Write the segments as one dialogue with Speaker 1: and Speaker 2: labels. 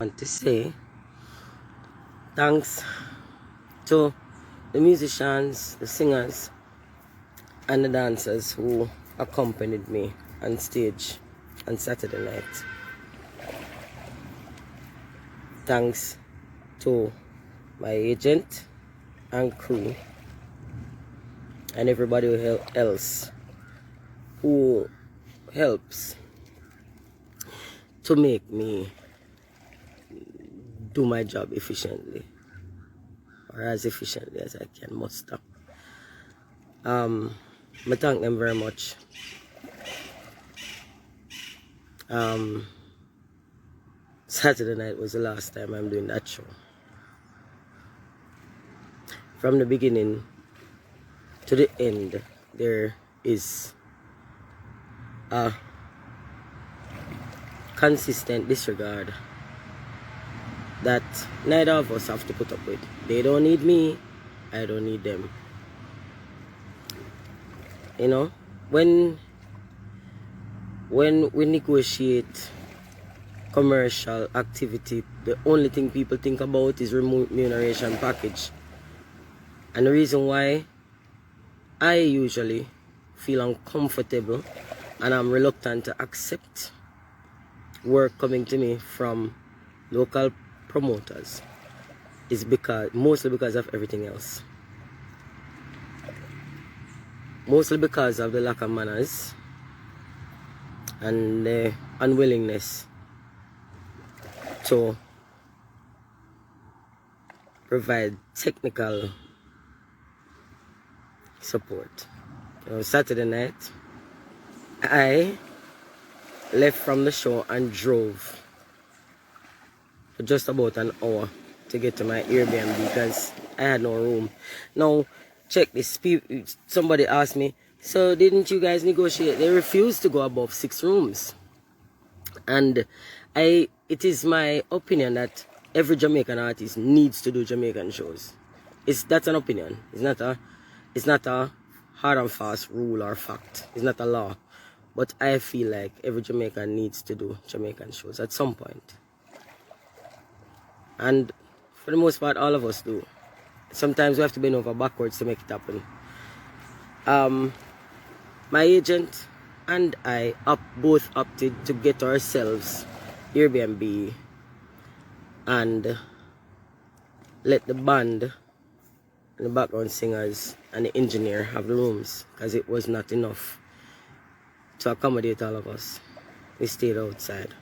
Speaker 1: want to say thanks to the musicians, the singers, and the dancers who accompanied me on stage on Saturday night. Thanks to my agent and crew and everybody else who helps to make me do my job efficiently, or as efficiently as I can muster. I thank them very much. Saturday night was the last time I'm doing that show. From the beginning to the end, there is a consistent disregard that neither of us have to put up with. They don't need me, I don't need them. You know, when we negotiate commercial activity, the only thing people think about is remuneration package. And the reason why I usually feel uncomfortable and I'm reluctant to accept work coming to me from local promoters is mostly because of everything else. Mostly because of the lack of manners and the unwillingness to provide technical support. Saturday night, I left from the show and drove for just about an hour to get to my Airbnb because I had no room. Now, check this. Somebody asked me, so didn't you guys negotiate? They refused to go above 6 rooms. And it is my opinion that every Jamaican artist needs to do Jamaican shows. That's an opinion. It's not a hard and fast rule or fact. It's not a law. But I feel like every Jamaican needs to do Jamaican shows at some point. And for the most part, all of us do. Sometimes we have to bend over backwards to make it happen. My agent and I both opted to get ourselves Airbnb and let the band and the background singers and the engineer have the rooms because it was not enough to accommodate all of us. We stayed outside.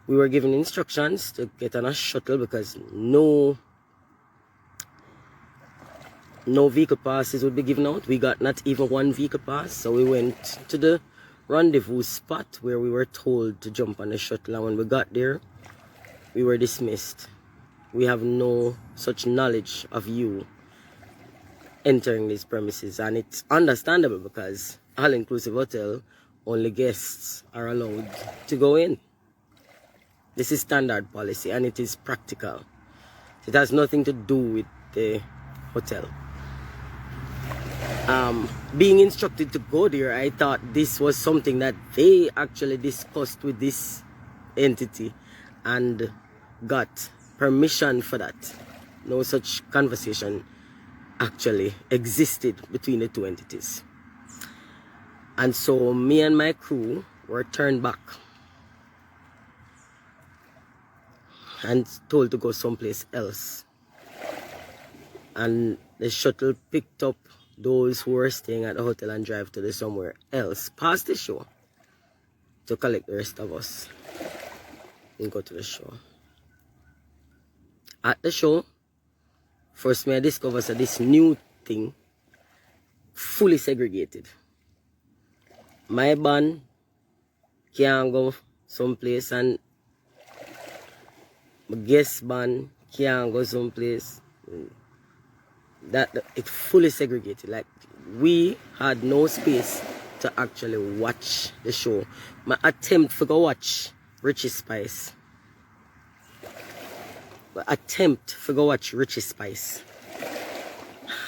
Speaker 1: We were given instructions to get on a shuttle because no vehicle passes would be given out. We got not even one vehicle pass, so we went to the rendezvous spot where we were told to jump on the shuttle, and when we got there, we were dismissed. We have no such knowledge of you entering these premises, and it's understandable because all-inclusive hotel, only guests are allowed to go in. This is standard policy and it is practical. It has nothing to do with the hotel. Being instructed to go there, I thought this was something that they actually discussed with this entity and got permission for that. No such conversation actually existed between the two entities. And so me and my crew were turned back and told to go someplace else. And the shuttle picked up those who were staying at the hotel and drive to somewhere else past the show to collect the rest of us and go to the show. At the show, first I discovered this new thing, fully segregated. My band can go someplace and my guest band can go someplace. That it's fully segregated. Like, we had no space to actually watch the show. My attempt to go watch Richie Spice.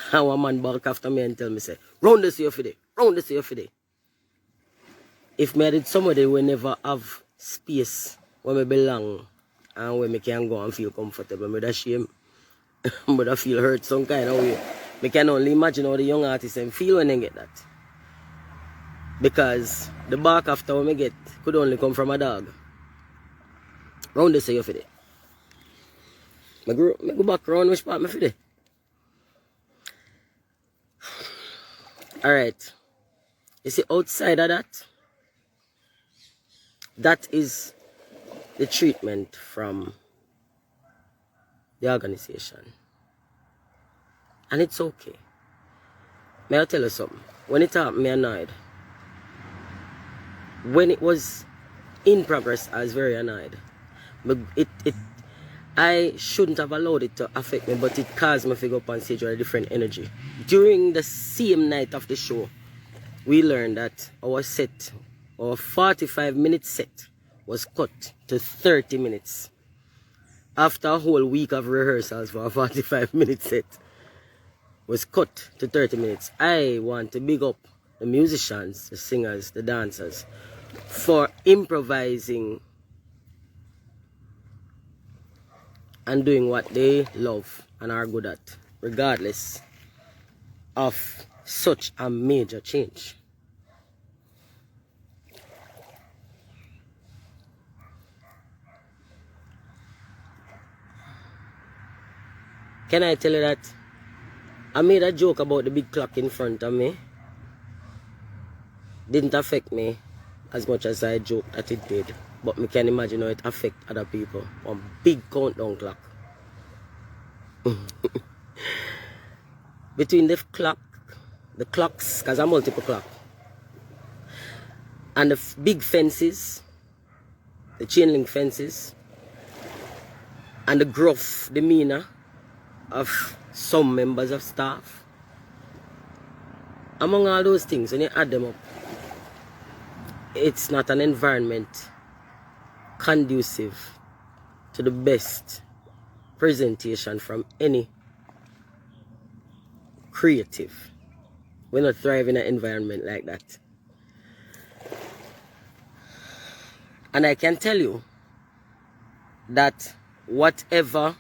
Speaker 1: How a man back after me and tell me, say, round this year for day, round this year for day. If me did somebody will never have space where I belong and where I can go and feel comfortable. I'm ashamed. But I feel hurt some kind of way. I can only imagine how the young artists feel when they get that. Because the bark after when I get could only come from a dog. Round this say for it. I go back around which part for it. Alright. You see outside of that, that is the treatment from the organization. And it's okay. May I tell you something? When it happened, me annoyed. When it was in progress, I was very annoyed. But I shouldn't have allowed it to affect me, but it caused me to go up on stage with a different energy. During the same night of the show, we learned that our 45-minute set, was cut to 30 minutes. After a whole week of rehearsals for a 45-minute set, was cut to 30 minutes. I want to big up the musicians, the singers, the dancers, for improvising and doing what they love and are good at, regardless of such a major change. Can I tell you that I made a joke about the big clock in front of me? Didn't affect me as much as I joked that it did. But me can imagine how it affect other people. One big countdown clock. Between the clocks, because I'm multiple clock, and the big fences, the chain link fences, and the gruff demeanor of some members of staff, among all those things, when you add them up, it's not an environment conducive to the best presentation from any creative. We not thrive in an environment like that. And I can tell you that whatever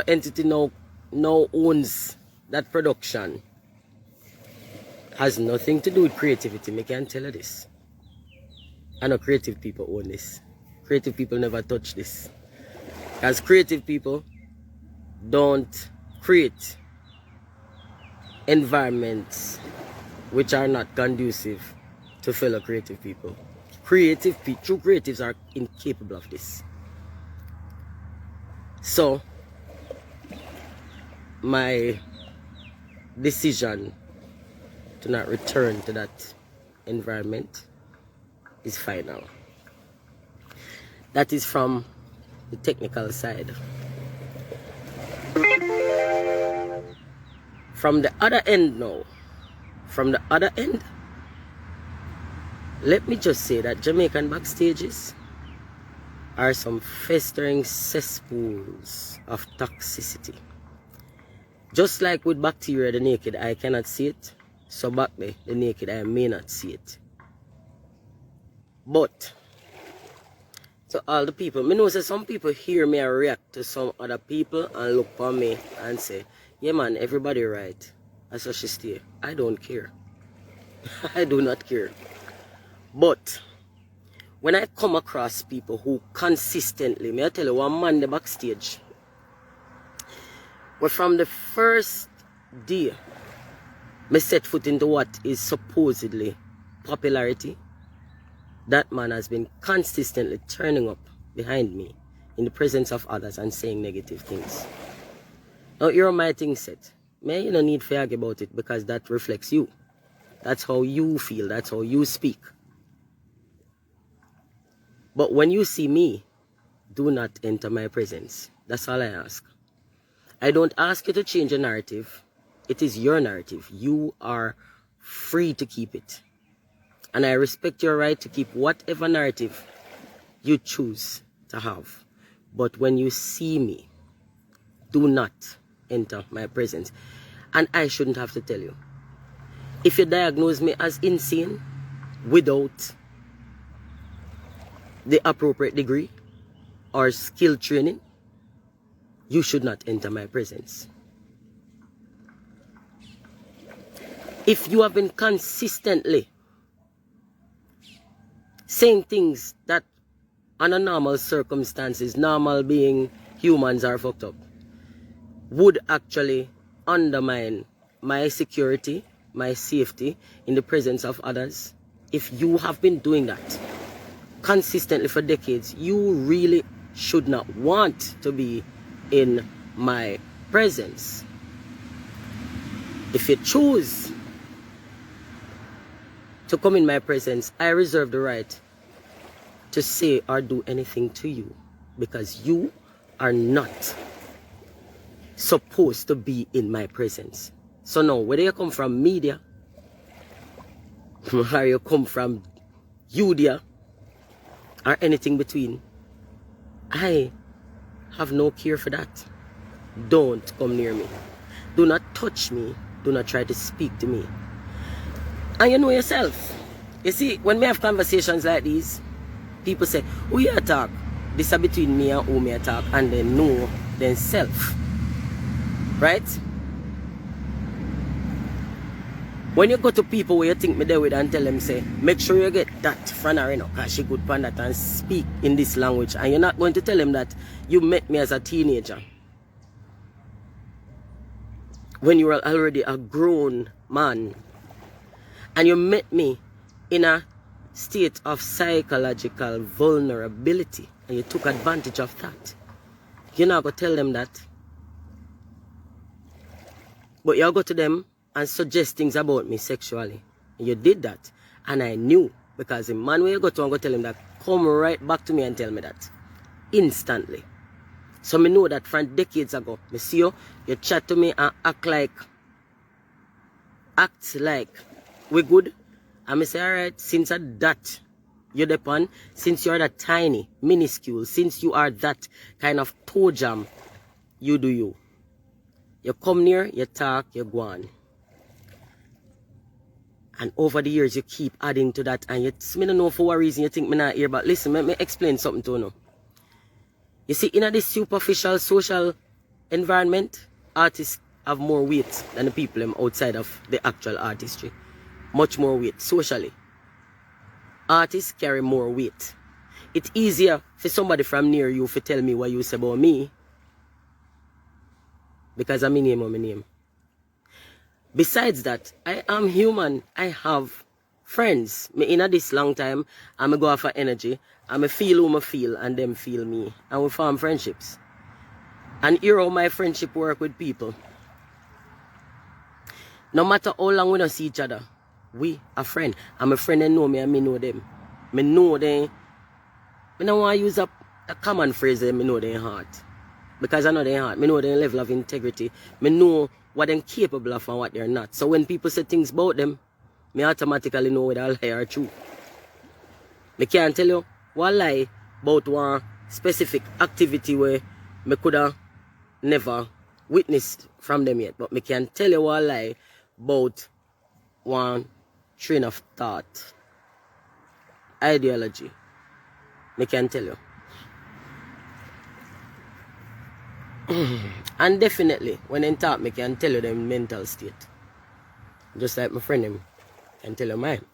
Speaker 1: entity now owns that production has nothing to do with creativity. I can tell you this. I know creative people own this. Creative people never touch this. Because creative people don't create environments which are not conducive to fellow creative people. True creatives are incapable of this. So, my decision to not return to that environment is final. That is from the technical side. From the other end now, let me just say that Jamaican backstages are some festering cesspools of toxicity. Just like with bacteria, the naked eye cannot see it, so back there, the naked eye may not see it. But, to all the people, I know that some people hear me and react to some other people and look for me and say, yeah man, everybody right. That's what she stay. I don't care. I do not care. But, when I come across people who consistently, may I tell you, one man the backstage, well, from the first day me set foot into what is supposedly popularity, that man has been consistently turning up behind me in the presence of others and saying negative things. Now, you're my thing set. May you no need to argue about it because that reflects you. That's how you feel. That's how you speak. But when you see me, do not enter my presence. That's all I ask. I don't ask you to change your narrative. It is your narrative. You are free to keep it. And I respect your right to keep whatever narrative you choose to have. But when you see me, do not enter my presence. And I shouldn't have to tell you. If you diagnose me as insane without the appropriate degree or skill training, you should not enter my presence. If you have been consistently saying things that under normal circumstances, normal being humans are fucked up, would actually undermine my security, my safety in the presence of others, if you have been doing that consistently for decades, you really should not want to be in my presence. If you choose to come in my presence, I reserve the right to say or do anything to you, because you are not supposed to be in my presence. So now, whether you come from media or you come from Judea or anything between, I have no care for that. Don't come near me. Do not touch me. Do not try to speak to me. And you know yourself. You see, when we have conversations like these, people say, who you talk? This is between me and who me talk, and they know themselves. Right? When you go to people where you think me there with and tell them, say, make sure you get that from her, you know, because she good pan that and speak in this language. And you're not going to tell them that you met me as a teenager, when you were already a grown man. And you met me in a state of psychological vulnerability, and you took advantage of that. You're not going to tell them that. But you go to them and suggest things about me sexually. And you did that. And I knew, because the man where you go to and go tell him that, come right back to me and tell me that. Instantly. So me know that from decades ago, me see you chat to me and act like we good. And I say, alright, since that you're the pan, since you're that tiny, minuscule, since you are that kind of toe jam, you do you. You come near, you talk, you go on. And over the years, you keep adding to that. And me don't know for what reason you think me not here, but listen, let me explain something to you. You see, in this superficial social environment, artists have more weight than the people outside of the actual artistry. Much more weight socially. Artists carry more weight. It's easier for somebody from near you to tell me what you say about me, because I'm my name. Besides that, I am human. I have friends. Me in this long time, I'm go for energy. I'm feel who I feel, and them feel me. And we form friendships. And here how my friendship work with people. No matter how long we don't see each other, we are friends. I'm a friend and know me and me know them. Me know them. I don't want to use a common phrase that me know their heart. Because I know their heart. Me know their level of integrity. Me know what they're capable of and what they're not. So when people say things about them, me automatically know whether lie or true. Me can't tell you one lie about one specific activity where me could have never witnessed from them yet. But me can tell you one lie about one train of thought, ideology. Me can tell you. And definitely, when they talk, me can tell you their mental state. Just like my friend him can tell you mine.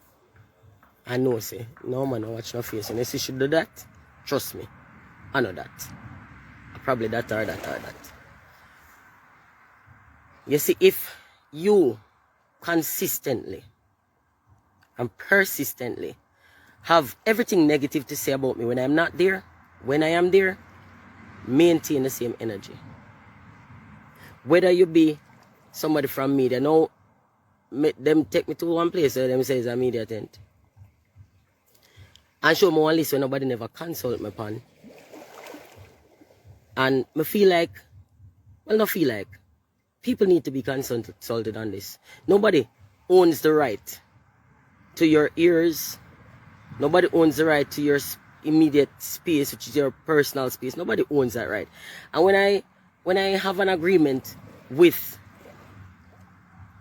Speaker 1: I know, say, no man, I watch no face. And if you should do that, trust me, I know that. Probably that or that or that. You see, if you consistently and persistently have everything negative to say about me when I'm not there, when I am there, maintain the same energy. Whether you be somebody from media, now them take me to one place where them say it's a media tent. And show me one list where nobody never consult me upon. And I feel like, well, not feel like, people need to be consulted on this. Nobody owns the right to your ears. Nobody owns the right to your immediate space, which is your personal space. Nobody owns that right. And when I have an agreement with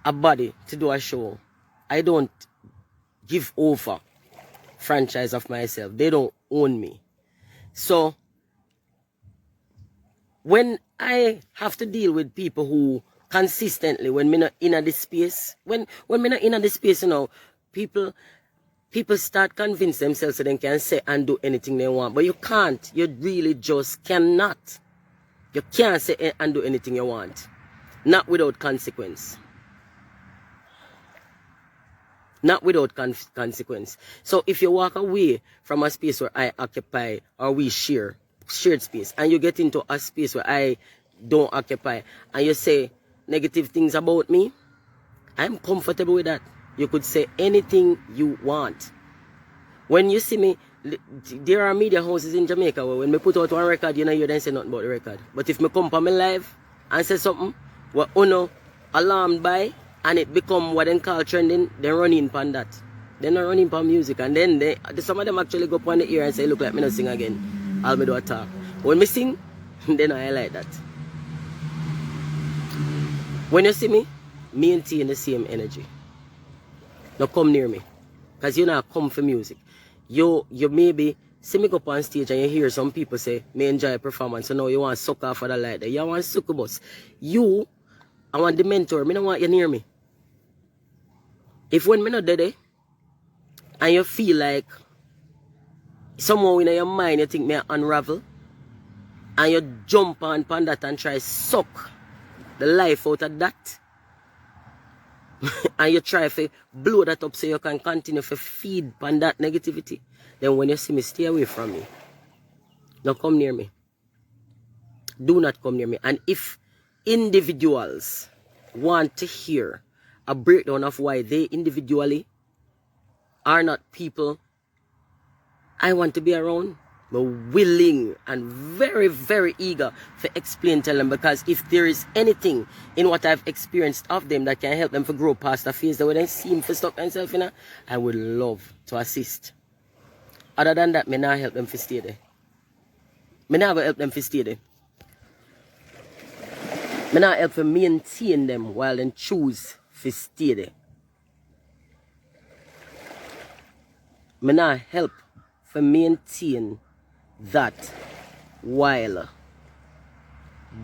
Speaker 1: a body to do a show, I don't give over franchise of myself. They don't own me. So when I have to deal with people who consistently, when me not in this space, when me not in this space, you know, people start convince themselves that they can say and do anything they want. But you can't. You really just cannot. You can't say and do anything you want. Not without consequence. Not without consequence. So if you walk away from a space where I occupy or we shared space, and you get into a space where I don't occupy, and you say negative things about me, I'm comfortable with that. You could say anything you want. When you see me, there are media houses in Jamaica where when me put out one record, you know, you don't say nothing about the record. But if me come for me live and say something what uno alarmed by, and it become what they call trending, they run in pan that. They not running pan music, and then some of them actually go up on the ear and say, look like me not sing again. I'll me do a talk. When me sing, then I like that. When you see me, maintain the same energy. Now come near me. Because you not come for music. You maybe see me go up on stage and you hear some people say, me enjoy a performance, so now you want to suck off for the light there. You want to succubus. You, I want the mentor, me don't want you near me. If when me not there, and you feel like somehow in your mind you think me unravel, and you jump on that and try suck the life out of that, and you try to blow that up so you can continue to feed on that negativity, then when you see me, stay away from me. Don't come near me. Do not come near me. And if individuals want to hear a breakdown of why they individually are not people I want to be around, but willing and very, very eager to explain to them, because if there is anything in what I've experienced of them that can help them to grow past the phase that when I seem to stuck themselves in, I would love to assist. Other than that, me not help them to stay there. Me never help them to stay there. Me not help to maintain them while they choose to stay there. Me not help to maintain that while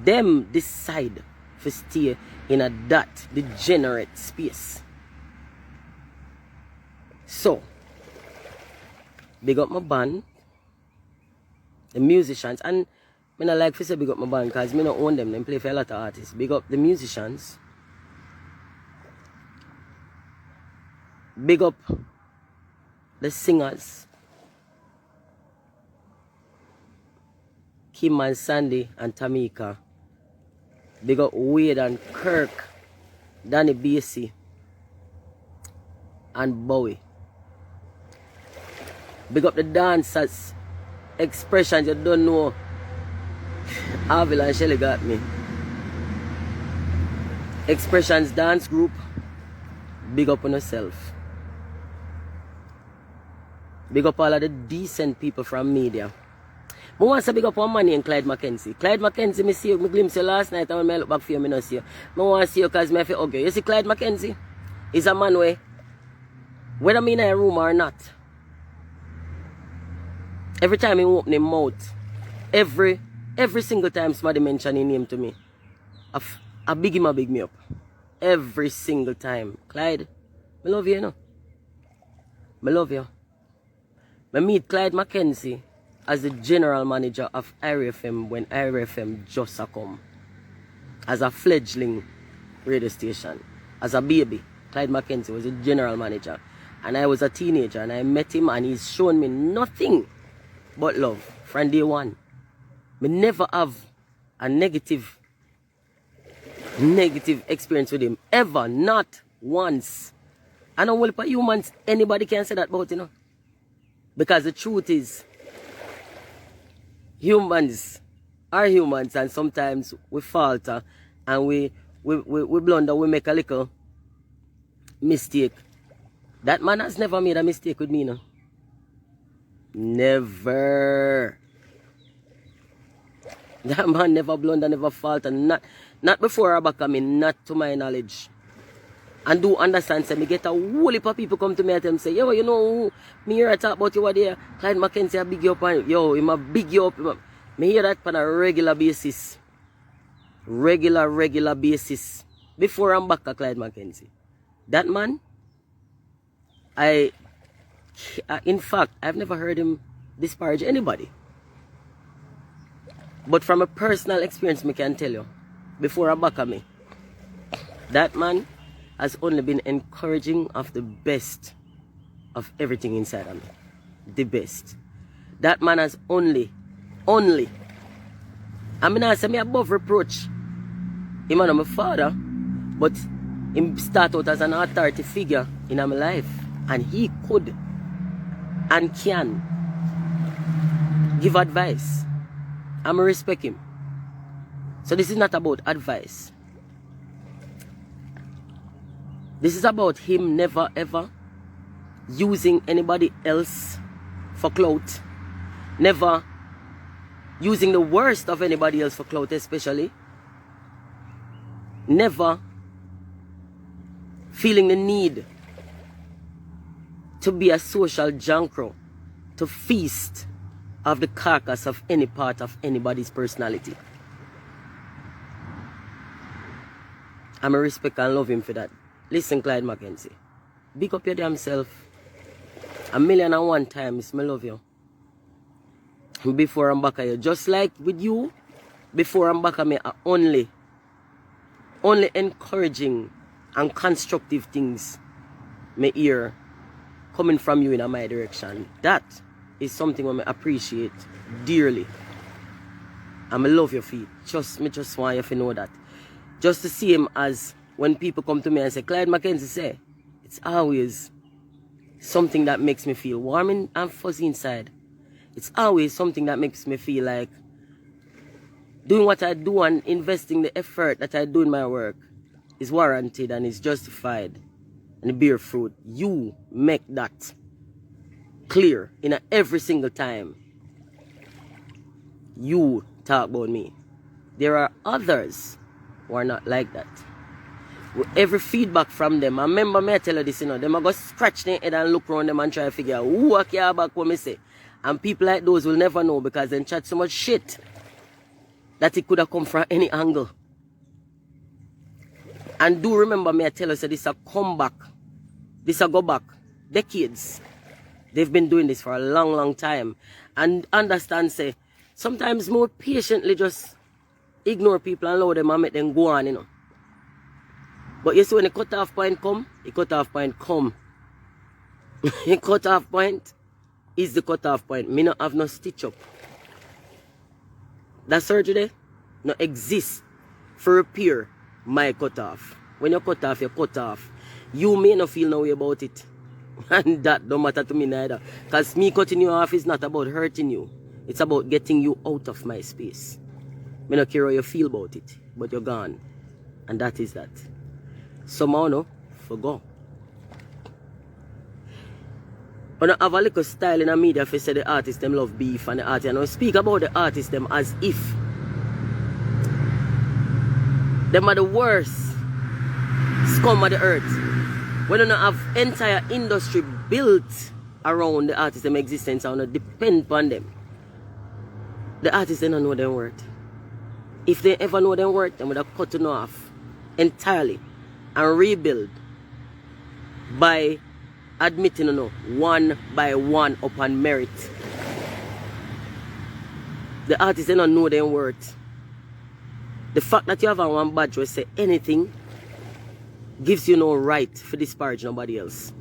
Speaker 1: them decide to stay in a that degenerate space. So, big up my band, the musicians, and I don't like to say big up my band because I don't own them, they play for a lot of artists. Big up the musicians, big up the singers, Kim and Sandy and Tamika. Big up Wade and Kirk, Danny Basie and Bowie. Big up the dancers, expressions you don't know. Avil and Shelly got me. Expressions dance group. Big up on yourself. Big up all of the decent people from media. I want to big up one man named Clyde Mackenzie. Clyde Mackenzie, I see you, I glimpsed you last night, and when I look back for you, I don't see you. I want to see you because I feel okay. You see Clyde Mackenzie? He's a man where, whether I'm in a room or not, every time he open his mouth, every single time somebody mention his name to me, I big him, I big me up. Every single time. Clyde, I love you, you know. I love you. I meet Clyde Mackenzie as the general manager of IRFM when IRFM just come. As a fledgling radio station. As a baby, Clyde Mackenzie was the general manager. And I was a teenager and I met him and he's shown me nothing but love from day one. I never have a negative experience with him. Ever. Not once. I don't know what humans anybody can say that about, you know. Because the truth is, humans are humans and sometimes we falter and we blunder, we make a little mistake. That man has never made a mistake with me, no. Never. That man never blunder, never falter. Not before I back, I mean, not to my knowledge. And do understand, say, me get a whole heap of people come to me and say, yo, you know who? Me hear I talk about you over there. Clyde Mackenzie a big you up and yo, him a big you up. Me hear that on a regular basis. Regular basis. Before I'm back to Clyde Mackenzie. That man, in fact, I've never heard him disparage anybody. But from a personal experience, me can tell you, before I'm back at me, that man has only been encouraging of the best of everything inside of me. The best. That man has only, I mean, I say me above reproach. Him and my father, but him start out as an authority figure in my life. And he could and can give advice. I'm respect him. So this is not about advice. This is about him never ever using anybody else for clout. Never using the worst of anybody else for clout, especially. Never feeling the need to be a social jankro, to feast of the carcass of any part of anybody's personality. I'm a respect and love him for that. Listen, Clyde Mackenzie, big up your damn self. 1,000,001 times, I love you. Before I'm back at you, just like with you, before I'm back at me, I only encouraging and constructive things me hear coming from you in my direction. That is something I appreciate dearly. And I love your feet. Me just want you to know that. Just to see him as when people come to me and say, Clyde Mackenzie say, it's always something that makes me feel warm and fuzzy inside. It's always something that makes me feel like doing what I do and investing the effort that I do in my work is warranted and is justified and bear fruit. You make that clear in every single time you talk about me. There are others who are not like that. With every feedback from them, I remember me I tell you this, you know, them I go scratch their head and look around them and try to figure out who I care about what me say. And people like those will never know because they chat so much shit that it could have come from any angle. And do remember me I tell you, so this a comeback. This a go back. Decades. They've been doing this for a long time. And understand, say, sometimes more patiently just ignore people and allow them and make them go on, you know. But you see when the cut-off point come, the cut-off point come. The cut-off point is the cut-off point. Me not have no stitch up. That surgery there no exist for repair my cut-off. When you cut off, you cut off. You may not feel no way about it. And that don't matter to me neither. Because me cutting you off is not about hurting you. It's about getting you out of my space. Me not care how you feel about it. But you're gone. And that is that. Somehow no, forgo. But I have a little style in the media for say the artists them love beef and the artists. And I speak about the artists them as if them are the worst scum of the earth. When you have entire industry built around the artists them existence and depend upon them. The artists they don't know their worth. If they ever know their worth, they would have cut them off entirely and rebuild by admitting, you know, one by one upon merit. The artists they don't know their worth. The fact that you have one badge will say anything gives you no right to disparage nobody else.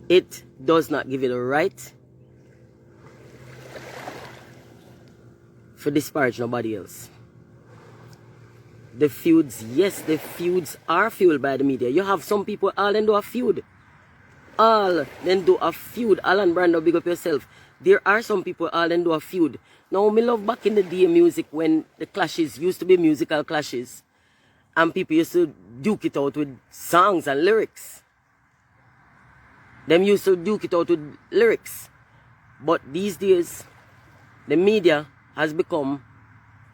Speaker 1: It does not give you the right to disparage nobody else. The feuds, yes, the feuds are fueled by the media. You have some people, all them do a feud. All them do a feud. Alan Brando, big up yourself. There are some people, all them do a feud. Now, me love back in the day music when the clashes used to be musical clashes. And people used to duke it out with songs and lyrics. Them used to duke it out with lyrics. But these days, the media has become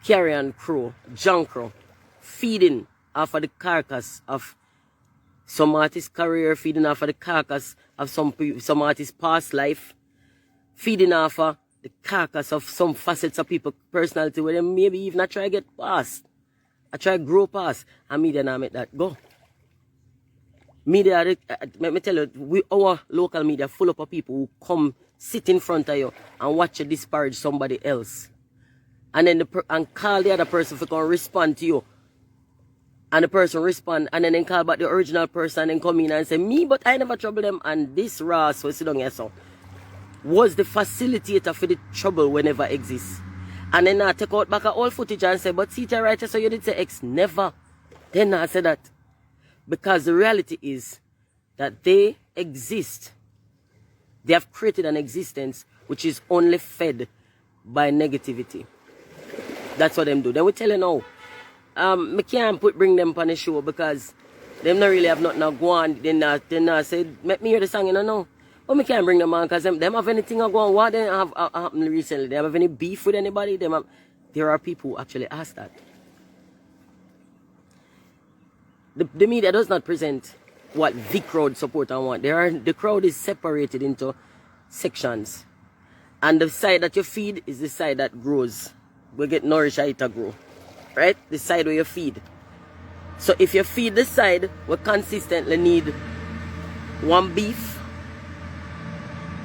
Speaker 1: carrion crow, junk crow, feeding off of the carcass of some artist's career, feeding off of the carcass of some artist's past life, feeding off of the carcass of some facets of people's personality where they maybe even I try to get past. I try to grow past, and media now make that go. Media, let me tell you, our local media full up of people who come sit in front of you and watch you disparage somebody else. And then and call the other person for come respond to you. And the person respond, and then call back the original person and come in and say, me, but I never trouble them. And this Ross, we sit down here, so, was the facilitator for the trouble whenever exists. And then I take out back all footage and say, but see, right, so you did say X. Never. Then I say that. Because the reality is that they exist. They have created an existence which is only fed by negativity. That's what them do. Then we tell you now, me can't bring them on the show because them not really have nothing to go on. Then I say, make me hear the song, you know. But me can't bring them on because them have anything to go on. What they have happened recently? They have any beef with anybody? There are people who actually ask that. The media does not present what the crowd support and want. The crowd is separated into sections. And the side that you feed is the side that grows. We get nourished, it to grow. Right? The side where you feed. So if you feed the side, we consistently need one beef.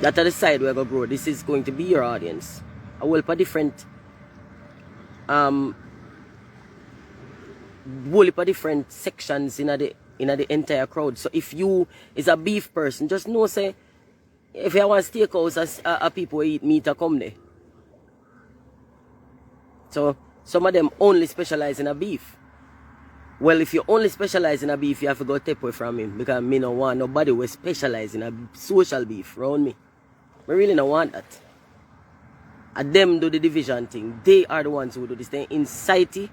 Speaker 1: That's the side where we grow. This is going to be your audience. I will put different different sections in the entire crowd. So if you is a beef person, just know say if you want steakhouse as people who eat meat to come there. So some of them only specialize in a beef. Well, if you only specialize in a beef, you have to go take away from him because me no want nobody will specialize in a social beef around me. I really don't want that. And them do the division thing. They are the ones who do this. They incite it,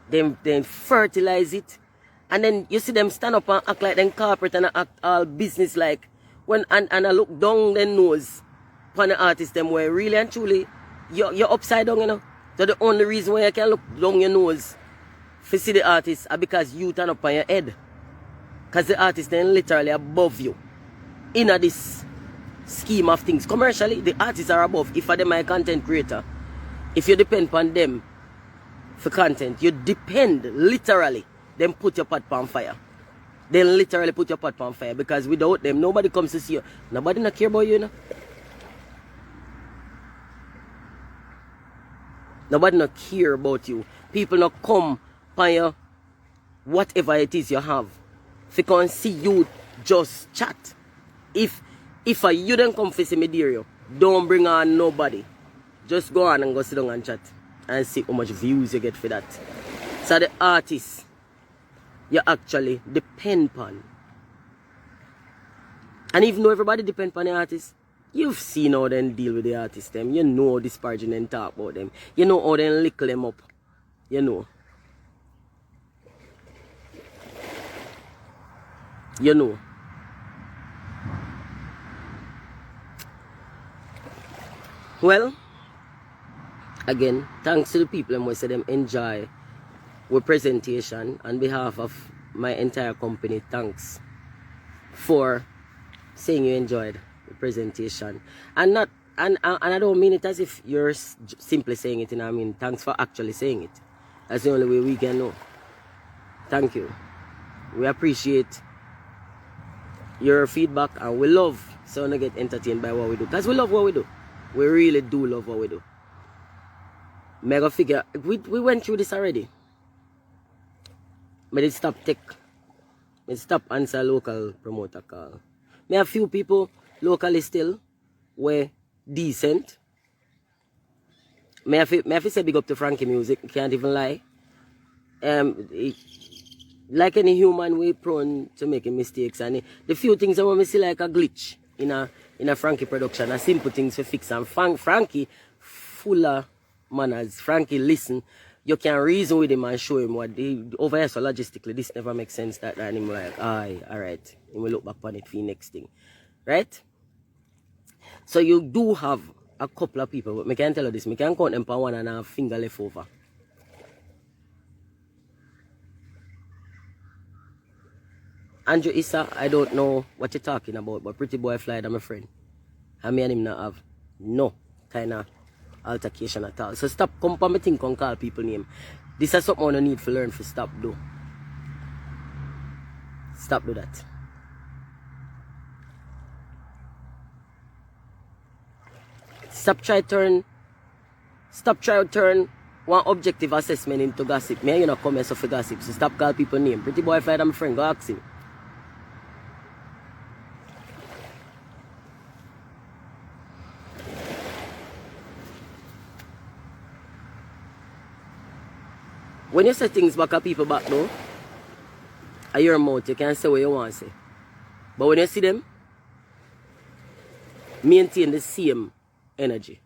Speaker 1: then fertilize it, and then you see them stand up and act like them corporate and act all business like when and I look down their nose upon the artist them where really and truly you're upside down, you know. So the only reason why you can look down your nose to see the artist is because you turn up on your head. Because the artist then literally above you. In this scheme of things. Commercially, the artists are above. If them are a content creator, if you depend on them for content, you depend literally. Then put your pot on fire. Then literally put your pot on fire. Because without them, nobody comes to see you. Nobody not care about you, you know. Nobody not care about you. People not come by you, whatever it is you have. If you can see you, just chat. If you don't come to see me dear you, don't bring on nobody. Just go on and go sit down and chat. And see how much views you get for that. So the artists, you actually depend on. And even though everybody depend on the artists, you've seen how they deal with the artists them. You know how disparaging and talk about them. You know how they lick them up. You know. You know. Well, again, thanks to the people and we say them enjoy our presentation on behalf of my entire company. Thanks for saying you enjoyed the presentation. And I don't mean it as if you're simply saying it, I mean thanks for actually saying it. That's the only way we can know. Thank you. We appreciate your feedback and we love so to get entertained by what we do. Because we love what we do. We really do love what we do. Mega figure, we went through this already. But it stop take. It stop answer local promoter call. Me have few people locally still were decent. Me have to say big up to Frankie Music, can't even lie. Like any human, we prone to making mistakes, and the few things I want to see like a glitch in a Frankie production, a simple things to fix. And Frankie full of manners. Frankie listen, you can reason with him and show him what over here. So logistically, this never makes sense. That and him like, aye, all right, and we look back on it for the next thing, right? So you do have a couple of people, but I can tell you this, I can count them for one and a finger left over. Andrew Issa, I don't know what you're talking about, but Pretty Boy Fly, I'm a friend. And me and him not have no kind of altercation at all. So stop come for me think and call people name. This is something I need to learn to stop do. Stop do that. Stop try to turn one objective assessment into gossip. Me and you not come here so for gossip. So stop call people name. Pretty Boy Fly, I'm a friend, go ask him. When you say things back at people back though, at your mouth, you can say what you want to say. But when you see them, maintain the same energy.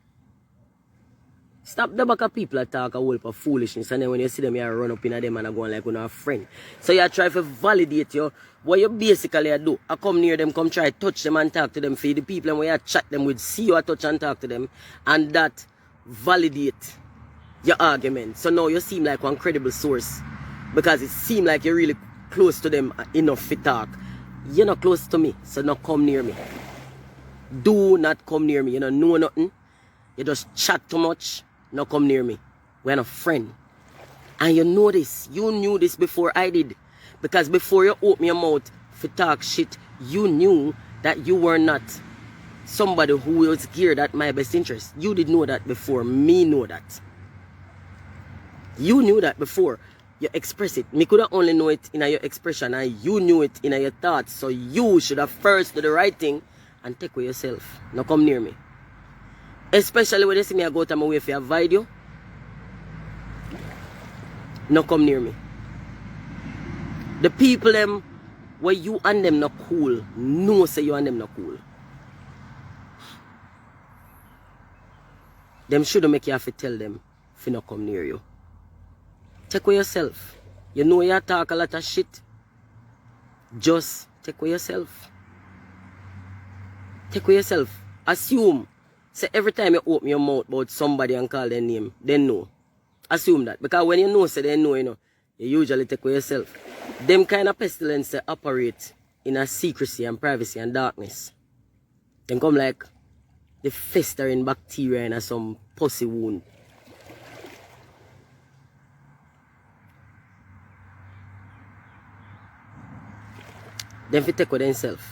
Speaker 1: Stop the back of people that talk a whole of foolishness, and then when you see them, you run up in them and go like you're a friend. So you try to validate you. What you basically do, I come near them, come try to touch them and talk to them. For the people and when you chat them with, see you touch and talk to them, and that validate your argument. So now you seem like one credible source because it seems like you're really close to them enough to talk. You're not close to me, so not come near me. Do not come near me. You don't know nothing. You just chat too much. Not come near me. We're not friend. And you know this. You knew this before I did. Because before you open your mouth to talk shit, you knew that you were not somebody who was geared at my best interest. You did know that before me know that. You knew that before you express it. Me could have only know it in your expression and you knew it in your thoughts. So you should have first do the right thing and take with yourself. Now come near me. Especially when you see me I go to my way for a video. Now come near me. The people them where you and them not cool, no say you and them not cool. Them shouldn't make you have to tell them if not come near you. Take with yourself. You know you talk a lot of shit. Just take with yourself. Take with yourself. Assume. Say every time you open your mouth about somebody and call their name, they know. Assume that. Because when you know, say they know, you usually take with yourself. Them kind of pestilence operate in a secrecy and privacy and darkness. They come like the festering bacteria in some pussy wound. Then fi take with themselves.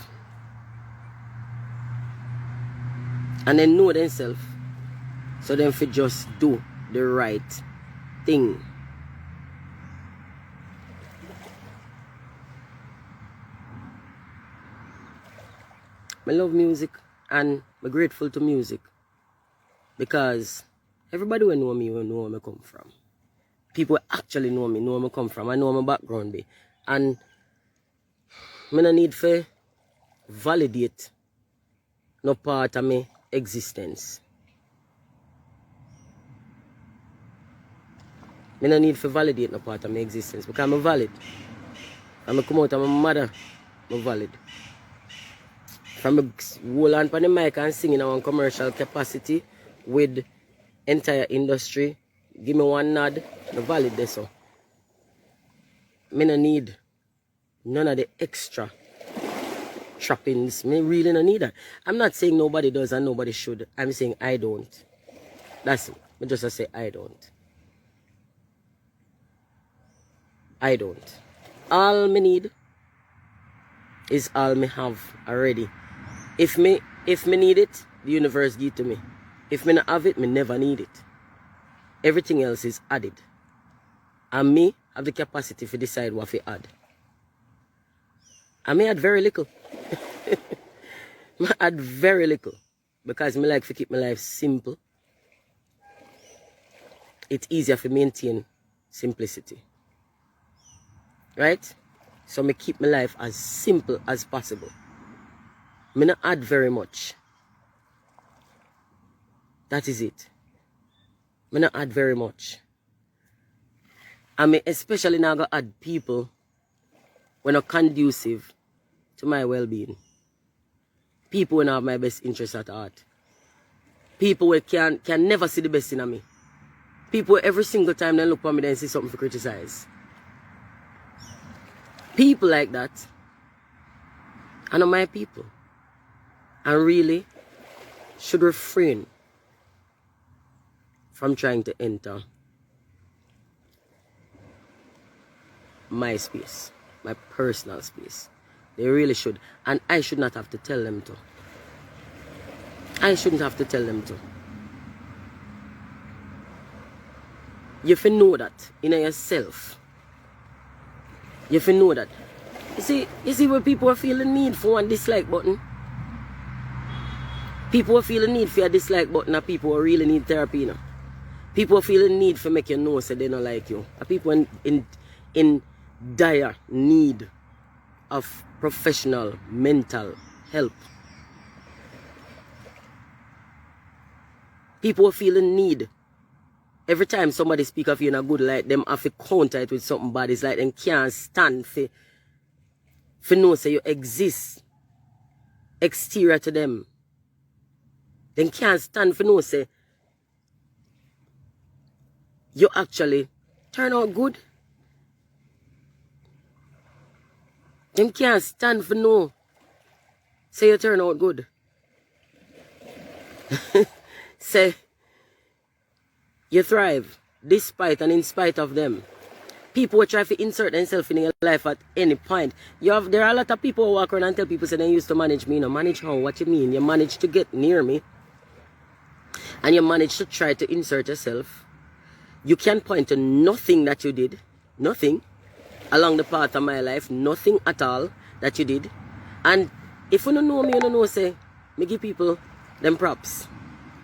Speaker 1: And then know themselves. So then fi just do the right thing. I love music and I'm grateful to music. Because everybody will know me, will know where I come from. People actually know me, know where I come from. I know my background be. And I don't need to validate no part of my existence. I don't need to validate no part of my existence because I'm valid. I'm come out of my mother, I'm valid. From a hold on the mic and sing in our commercial capacity with entire industry, give me one nod, I'm valid there so. I don't need none of the extra trappings. Me really don't need that. I'm not saying nobody does and nobody should. I'm saying I don't. That's it. I just say I don't. I don't. All me need is all me have already. If me need it, the universe give it to me. If me not have it, me never need it. Everything else is added. And me have the capacity to decide what to add. I may add very little. I add very little. Because I like to keep my life simple. It's easier to maintain simplicity. Right? So I keep my life as simple as possible. I not add very much. That is it. I not add very much. I may especially now go add people when are conducive to my well-being. People when have my best interest at heart. People who can never see the best in me. People who every single time they look at me and see something to criticize. People like that, and my people, and really should refrain from trying to enter my space, my personal space. They really should. And I should not have to tell them to. I shouldn't have to tell them to. You have to know that in yourself. You have to know that. You see where people feel the need for one dislike button? People feel the need for a dislike button, and people really need therapy, you know. People feel the need for make you know so they don't like you. And people in dire need of professional mental help. People feel the need. Every time somebody speak of you in a good light, them have to counter it with something bad. It's like them can't stand for know say you exist exterior to them. They can't stand for know say you actually turn out good. Them can't stand for know say you turn out good. Say you thrive despite and in spite of them. People who try to insert themselves in your life at any point. There are a lot of people who walk around and tell people say they used to manage me. You know, manage how? What you mean? You managed to get near me. And you managed to try to insert yourself. You can point to nothing that you did. Nothing. Along the path of my life. Nothing at all that you did. And if you don't know me, you don't know, say, me give people them props.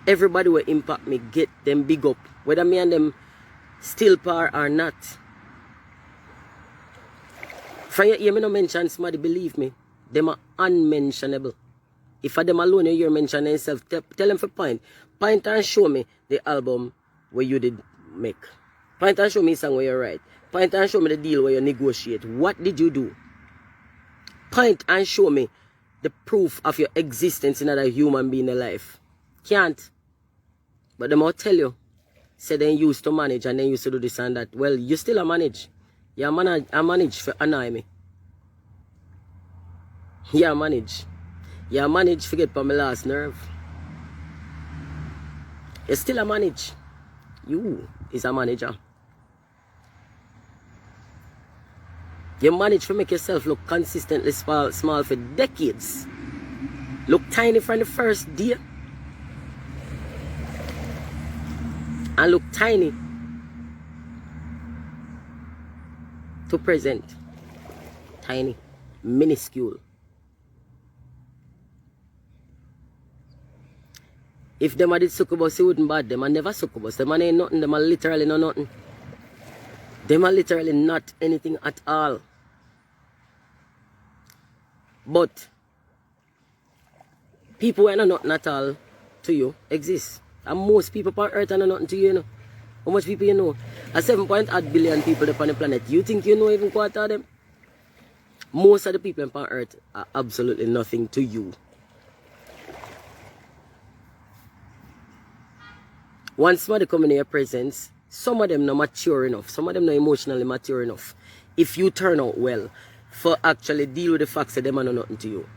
Speaker 1: Everybody will impact me, get them big up. Whether me and them still par or not. From your ear, me no mention somebody, believe me. Them are unmentionable. If I them alone you hear mention themselves, tell them for point. Point and show me the album where you did make. Point and show me the song where you write. Point and show me the deal where you negotiate. What did you do? Point and show me the proof of your existence in another human being alive. Can't. But them all tell you, say they used to manage and then used to do this and that. Well, you still a manage. You manage for annoy me. You manage. You manage to get on my last nerve. You still a manage. You is a manager. You manage to make yourself look consistently small for decades. Look tiny from the first day. And look tiny to present. Tiny. Minuscule. If them a did succubus, it wouldn't bad. Them a never succubus. Them a ain't nothing. Them a literally no nothing. Them a literally not anything at all. But people who are not nothing at all to you exist. And most people on earth are not nothing to you, you know. How much people you know? A 7.8 billion people on the planet. You think you know even quarter of them? Most of the people on earth are absolutely nothing to you. Once somebody come in your presence, some of them not mature enough. Some of them not emotionally mature enough. If you turn out well, for actually deal with the facts that them are not nothing to you.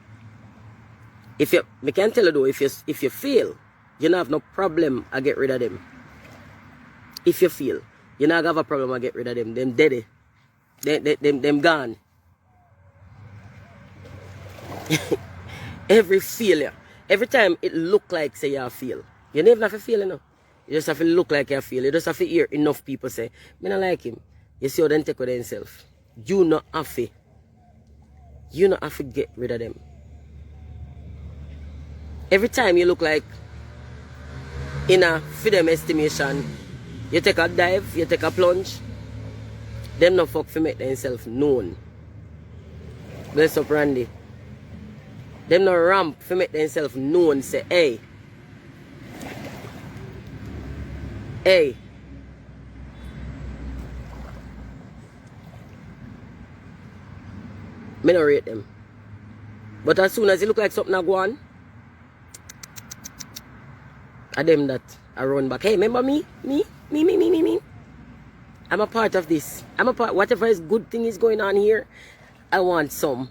Speaker 1: If you, I can tell you though, if you fail, you don't have no problem I get rid of them. If you fail, you don't have a problem I get rid of them. Them dead. Them gone. Every failure, every time it look like say you fail, you never have to fail enough. You just have to look like you fail. You just have to hear enough people say, I don't like him. You see how they take with themselves. You not have to get rid of them. Every time you look like in a for them estimation, you take a dive, you take a plunge, them no fuck for make themselves known. Bless up Randy. Them no ramp for make themselves known. Say, hey. Hey. Me no rate them. But as soon as you look like something I go on, I them that I run back. Hey, remember me? Me. I'm a part of this. I'm a part. Whatever is good thing is going on here, I want some.